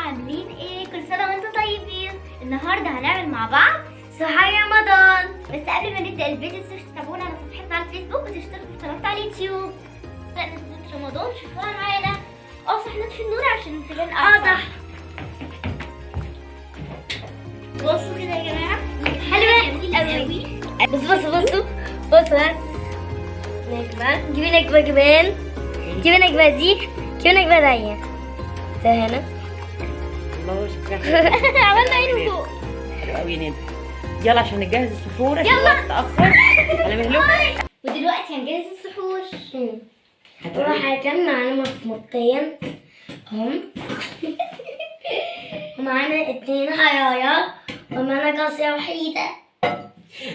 عاملين ايه؟ كل سنة وانتم طيبين. النهاردة هنعمل مع بعض سحر رمضان. بس قبل ما نبدأ الفيديو تتابعونا على صفحتنا على الفيسبوك وتشتركوا في قناتنا على اليوتيوب. نزلت رمضان شوفوها معانا. صح، نطفي النور عشان تبان احسن. صح. بصوا كده يا جماعة، حلوة قوي. بصوا بس نجمة، جيبي نجمة كمان، جيبي نجمة دي، جيبي نجمة دي. ده هنا الله شكرا. عملنا عينه فوق. حلو قوي ندى. يلا عشان نجهز السحور عشان يلا. الوقت اتأخر على مهلك. ودلوقتي هنجهز السحور. هتعملي واحد كان معانا مطمطين هم ومعانا 2 حرايا ومعانا قصية وحيدة.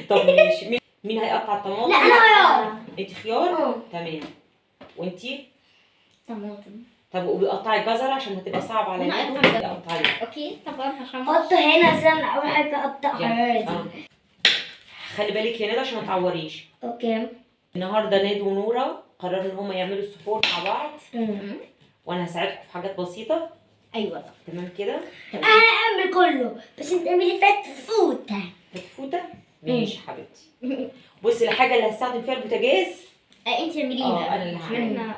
طب ماشي، مين هيقطع الطماطم؟ لا انا خيار. انت خيار؟ اه. تمام. وانتي؟ طماطم. طب وبقطعي الجزر عشان هتبقى صعب على أنا ندى. أقطع الجزر. قطعي. اوكي طبعا عشان حطه هنا عشان اول حاجه اقطع يلا. حرايتي. خلي بالك يا ندى عشان ما تعوريش. اوكي. النهارده ندى ونورة قرروا ان هم يعملوا السحور مع بعض، وانا هساعدكم في حاجات بسيطة. ايوه تمام كده؟ انا اعمل كله بس انت اعملي فتفوته. فتفوتة؟ ماشي حبيبتي. بصي الحاجة اللي هستخدم فيها البوتاجاز. انت اعمليها. انا اللي هعمل.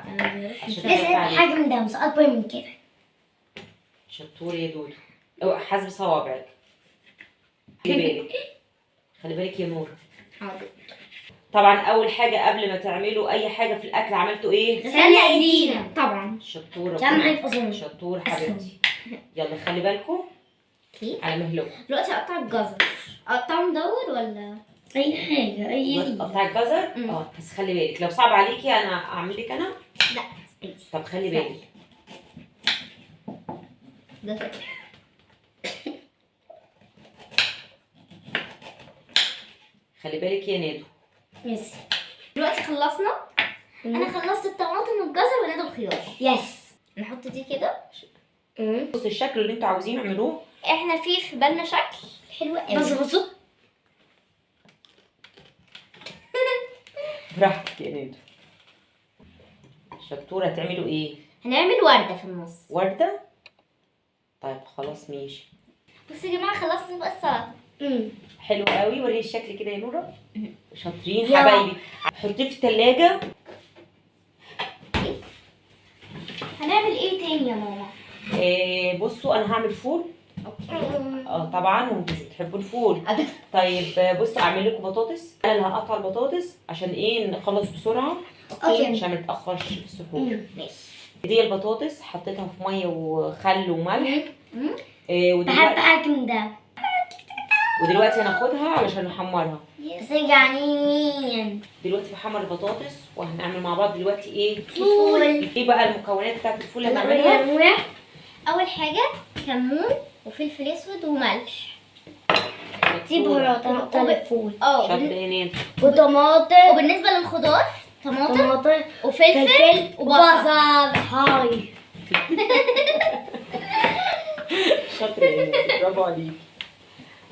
عشان بس حاجه من ده مش اكبر من كده. شطور يا دودو. اوعي حسب صوابعك. خلي بالك يا نور. حاضر. طبعا اول حاجه قبل ما تعملوا اي حاجه في الاكل عملتوا ايه؟ غسلنا ايدينا. طبعا. شطوره. كم حاجه اصلا. شطور حبيبتي. يلا خلي بالكم اوكي. على مهلكم. دلوقتي اقطع الجزر. اقطعه مدور ولا اي حاجه اي قطع الجزر. بس خلي بالك لو صعب عليكي انا اعمل لك انا. لا عادي. طب خلي بالك. ده فكرة. خلي بالك يا ندى. يس. دلوقتي خلصنا. انا خلصت الطماطم والجزر وندى الخيار. يس. نحط دي كده. بص الشكل اللي انتوا عاوزين اعملوه. احنا في بالنا شكل حلو قوي. بصوا براحتك يا ندى. شطوره هتعملوا ايه؟ هنعمل وردة في النص. ورده. طيب خلاص ماشي. بصوا يا جماعة خلصنا بقى السلطة. حلو قوي. وريني الشكل كده يا نورة. شاطرين يلا. حبايبي. حطيه في التلاجة. هنعمل ايه تاني يا ماما؟ بصوا انا هعمل فول. طبعا وانتوا مش بتحبوا الفول. طيب بصوا اعمل لكم بطاطس. انا اللي هقطع البطاطس عشان ايه نخلص بسرعه. اوكي. عشان ما نتاخرش في السحور. ماشي. دي البطاطس حطيتها في ميه وخل وملح. بحب حاجه من ده ودلوقتي هناخدها علشان نحمرها. بس جعانين. دلوقتي بحمر البطاطس وهنعمل مع بعض دلوقتي ايه؟ فول. ايه بقى المكونات بتاعت الفول اللي هنعملها؟ اول حاجة كمون وفلفل اسود وملح. دي بهارات نقطه الفول. شاطرة يا نادي. وطماطم وبالنسبة للخضار طماطم طماطم وفلفل وبصل. هاي. شاطرة يا نادي، برافو عليكي.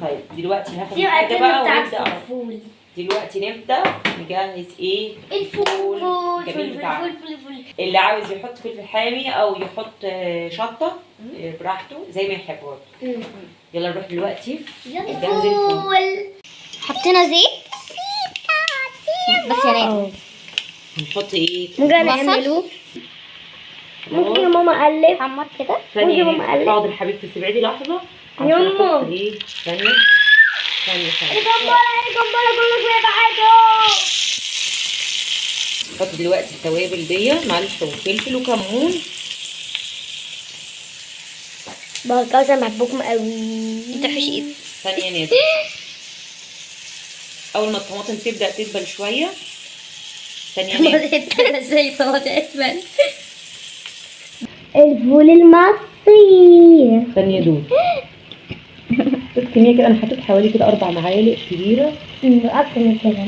طيب دلوقتي هاخد دي حاجة بقى ونبدأ. الفول. دلوقتي نبدأ نجهز ايه؟ الفول. الجميل بتاعنا. اللي عاوز يحط فلفل حامي او يحط شطة براحته زي ما يحب برضه. يلا نروح دلوقتي نجهز الفول. حطينا زيت بس يا نادي. هنحط ايه؟ ممكن بصل. نعمله. ممكن يا ماما اقلب. حمر كده. ثانية ممكن ماما أقلب. حاضر حبيبتي استبعدي لحظة. عشان يما. أحط ايه؟ ثانية. حط دلوقتي التوابل دي ملح وفلفل وكمون. بهجوزة محبوكم قوي. انت حوش ايد. ثانية نادي. اول ما الطماطم تبدأ تدبل شوية. ثانية نادي. ازاي طماطم اسود. الفول المصري. ثانية دود. كمية كده انا حطيت حوالي كده 4 معالق كبيرة. اكتر من كده.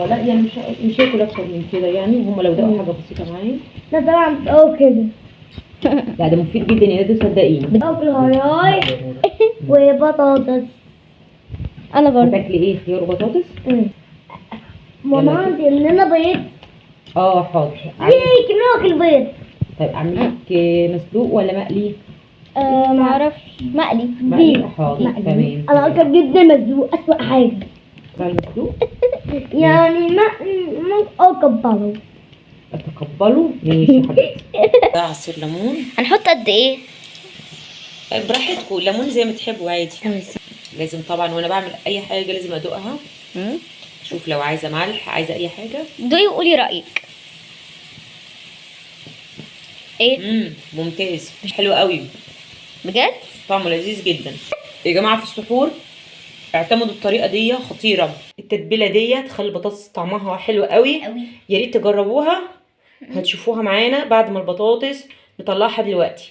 لا يعني مش هاكل اكتر من كده يعني. هم لو دقوا حاجة بسيطة معايا. لا طبعا كده. لا ده مفيد جدا يا نادي صدقيني. اكل هراي وبطاطس. انا برضه. هتاكلي ايه؟ خيار وبطاطس؟ ماما عندي لنا بيض. حاضر. ياي كنا ناكل بيض. طيب اعمل لك مسلوق ولا مقلي؟ معرفش. مقلي. مقلي حاضر تمام. انا اكتر جدا مسلوق اسوأ حاجه. المسلوق يعني ما اقبله. اتقبله ماشي يا حبيبتي. ده عصير ليمون هنحط قد ايه؟ براحتكم، ليمون زي ما تحبوا عادي. لازم طبعا وانا بعمل اي حاجه لازم ادوقها، شوف لو عايزه ملح عايزه اي حاجه. دوقي وقولي رايك. ايه؟ ممتاز حلو قوي بجد؟ طعمه لذيذ جدا. يا جماعه في السحور اعتمدوا الطريقه دي خطيره، التتبيله دي تخلي البطاطس طعمها حلو قوي. يا ريت تجربوها، هتشوفوها معانا بعد ما البطاطس نطلعها دلوقتي.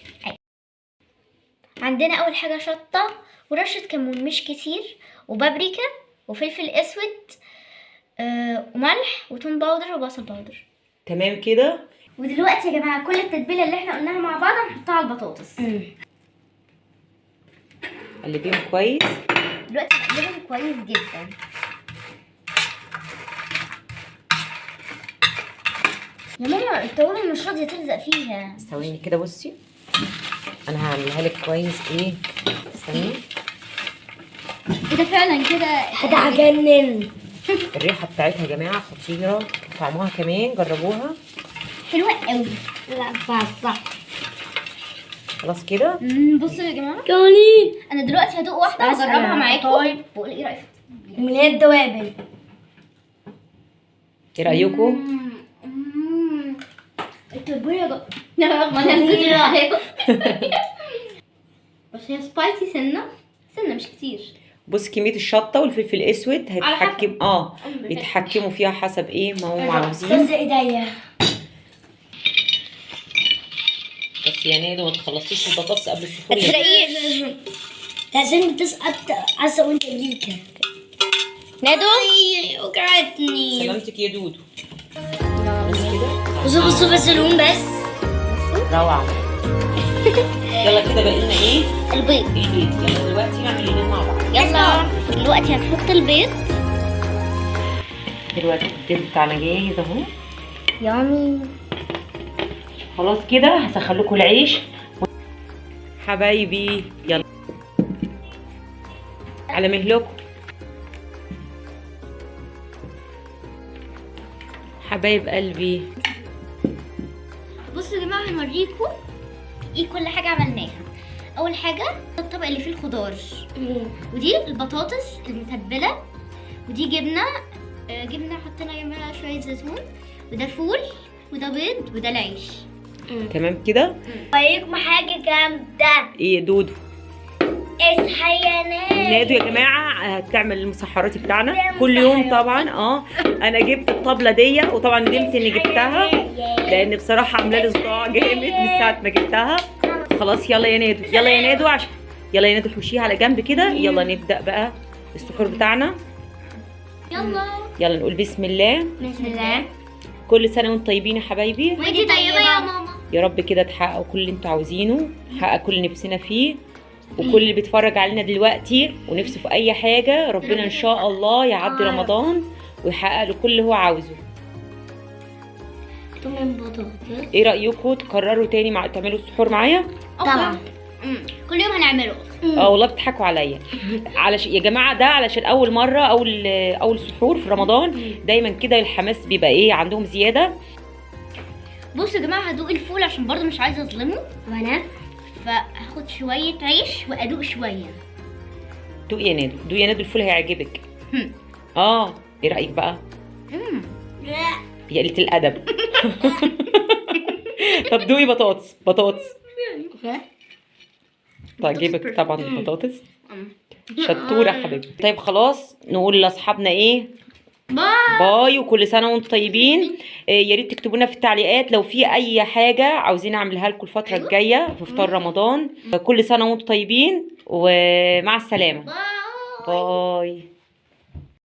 عندنا اول حاجه شطه ورشه كمون مش كتير، وبابريكا وفلفل اسود وملح وتوم باودر وبصل باودر. تمام كده. ودلوقتي يا جماعه كل التتبيله اللي احنا قلناها مع بعض هنحطها على البطاطس. قلبيهم كويس. دلوقتي هنقلبهم كويس جدا. يا ماما الطاوله مش راضيه تلزق فيها. ثواني كده بصي، انا هعملها لك كويس. ايه استني كده فعلا كده هتعجنن. الريحه بتاعتها يا جماعه خطيره، طعمها كمان جربوها حلوه قوي. لا صح. خلاص كده. بصوا يا جماعه كوني انا دلوقتي هدوق واحده بس واجربها أنا معاكم طيب. واقول ايه رايكم. من هي الدوابل. ايه رايكم؟ التتبيله ده لا رغم انا كتير عليكم بس هي سبايسي سنه مش كتير. بص كميه الشطه والفلفل الاسود هيتحكم يتحكموا فيها حسب ايه ما هم عاوزين. استاذ ايديا. بس يا نادو ما تخلصيش البطاطس قبل السحور. ما تسرقيش. لازم تسقط عسى وانت ليكا. نادو وقعتني. سلامتك يا دودو. بس كده. بصوا بس الأم بس. روعه. يلا كده بقى لنا ايه؟ البيض. يلا دلوقتي نعمل البيض مع بعض. يلا دلوقتي هنحط البيض. دلوقتي البيض بتاعنا جاهز اهو. يامي. خلاص كده هسخن لكم العيش حبايبي. يلا على مهلكم حبايب قلبي. بصوا يا جماعه هنوريكم ايه كل حاجه عملناها. اول حاجه الطبق اللي فيه الخضار، ودي البطاطس المتبله، ودي جبنه حطينا جنبها شويه زيتون، وده فول، وده بيض، وده العيش. تمام كده. اوريكم حاجة جامدة. ايه دودو؟ اصحى يا نادو يا جماعه هتعمل المسحراتي بتاعنا كل يوم طبعا. انا جبت الطبله دي وطبعا ندمت اني جبتها لان بصراحه عامله لي صداع جامد من ساعه ما جبتها. خلاص يلا يا نادو، يلا يا نادو عشان يلا يا نادو حوشيها على جنب كده. يلا نبدا بقى السحور بتاعنا. يلا نقول بسم الله. بسم الله. كل سنه وانتم طيبين يا حبايبي. وانتي طيبه يا ماما. يا رب كده تحققوا كل اللي انتوا عاوزينه، تحققوا كل اللي نفسنا فيه، وكل اللي بيتفرج علينا دلوقتي ونفسه في اي حاجه ربنا ان شاء الله يعدي رمضان ويحقق له كل اللي هو عاوزه. ايه رايكم تكرروا تاني تعملوا السحور معايا؟ طبعا. كل يوم هنعمله. والله بتضحكوا عليا. يا جماعه ده علشان اول مره اول سحور في رمضان، دايما كده الحماس بيبقى ايه عندهم زياده. بصوا يا جماعه هدوق الفول عشان برضه مش عايزه اظلمه، وانا فهاخد شويه عيش وادوق شويه. دوق يا نادو، دوق يا نادو، الفول هيعجبك. ايه رايك بقى؟ يا قلة الادب. طب دوقي بطاطس. تعجبك طبعا البطاطس. شطوره يا حبيبتي. طيب خلاص نقول لاصحابنا ايه؟ باي وكل سنه وانتم طيبين. يا ريت تكتبوا لنا في التعليقات لو في اي حاجه عاوزين اعملها لكم الفتره الجايه في فطار رمضان. كل سنه وانتم طيبين ومع السلامه. باي.